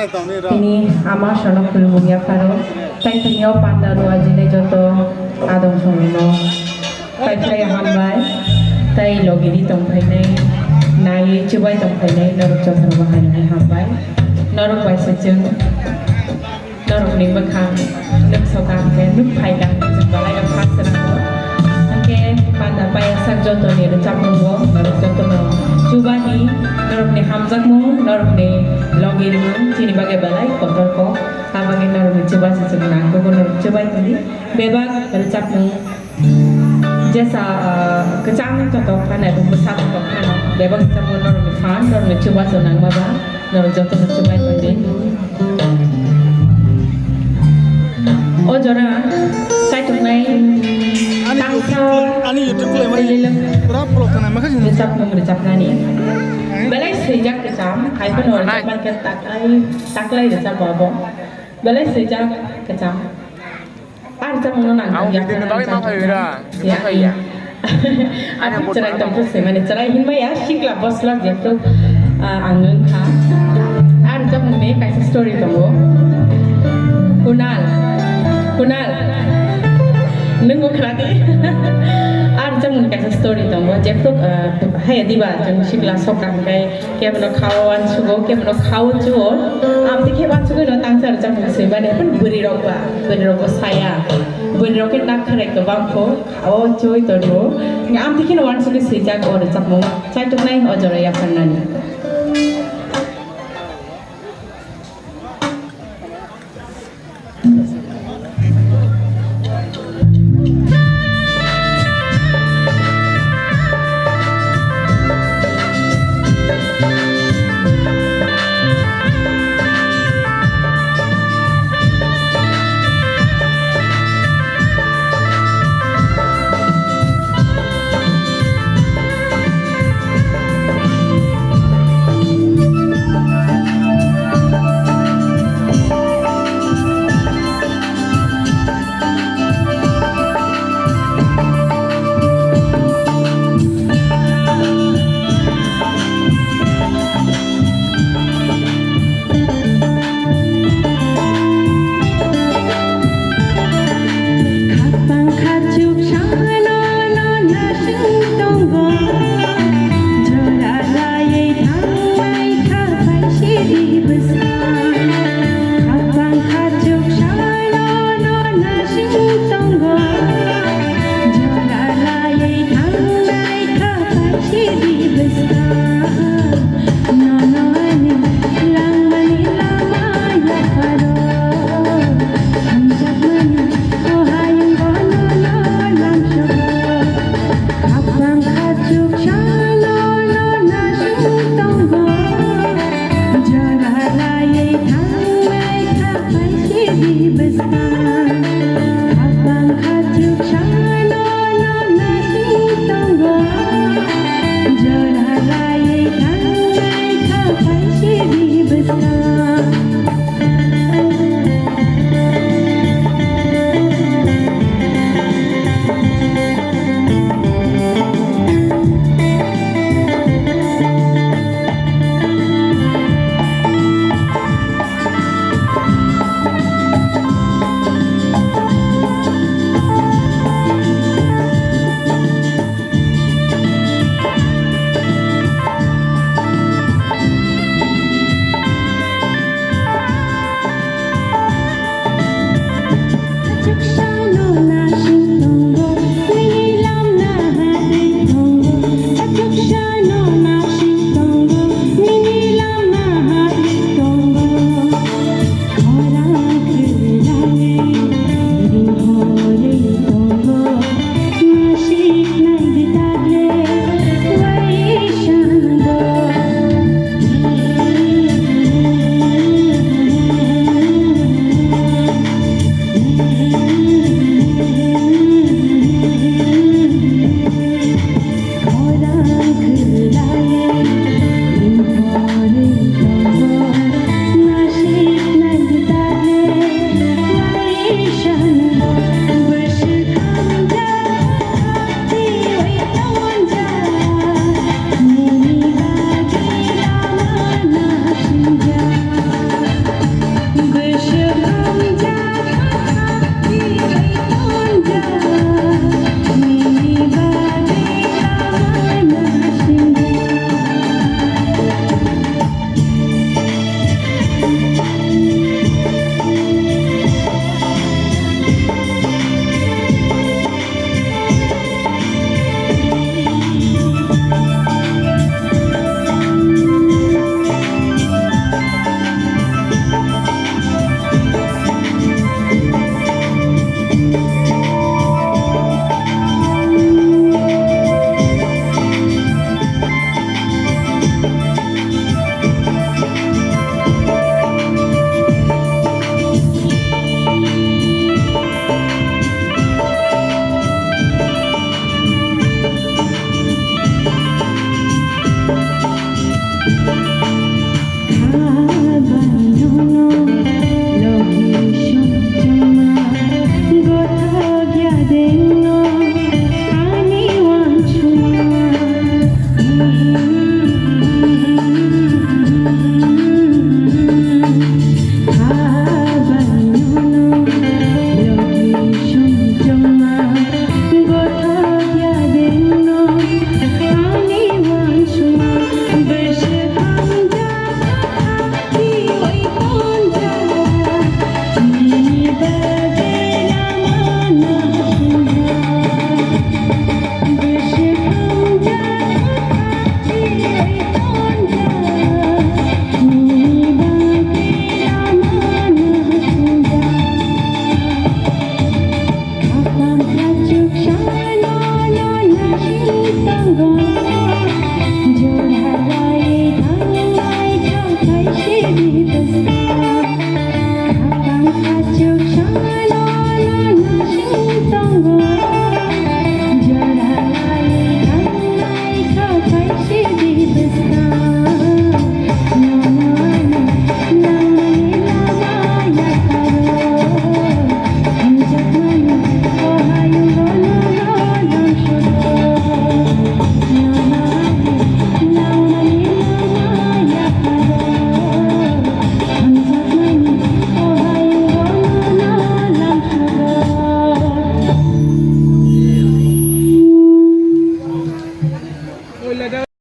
Ini ama sonok kulung ya faro. Tai tinyo panda ruwa jine joto adong songo. Tai tai hambai. Tai logiri tong pai nai. Nai chubai tong pai nai norok joto bahai nai hambai. Norok bai sejeng. Norok ni bakang. Nuk sokam ke nuk pai dang jembalai yang khas serang. Angke panda pai sak joto ni recap nunggo norok joto no. Chuba ni norok ni hamzak mu norok ni logir mu cini bagai balai kotor ko abangin norok ni chuba sejeng nang ko norok chuba tadi bebak recap mu jasa kecang joto kana rum besar ko kana bebak recap mu norok ni fan norok ni chuba senang baba norok joto ni chuba tadi oh jora saya tunai Ani YouTube play mana? Berapa puluh tanah makasih. Recap nomor recap nani. Balai sejak kecam, hai pun orang cepat ke taklai recap babo. Balai sejak kecam. Recap mengenang. Aku bikin ketahui mah kayak ya. Aku cerai tempat sih, mana cerai hin mah ya, siklah bos lah dia tu angin kah. Recap mengenai kayak story tunggu. Kunal. Nunggu kerati. Recap mengenai kayak story tunggu. Jepuk hai adiba jeng siklah sokang kayak mana kawan sugo, kayak mana kawan jual. Amti kawan sugo no tangsa recap mengenai mana pun beri rokok saya. Beri rokok nak kerek ke bangko. Kawan cuy tu. Amti kawan sugo sejak orang recap mengenai. Saya tu naik ojo raya pernah ni.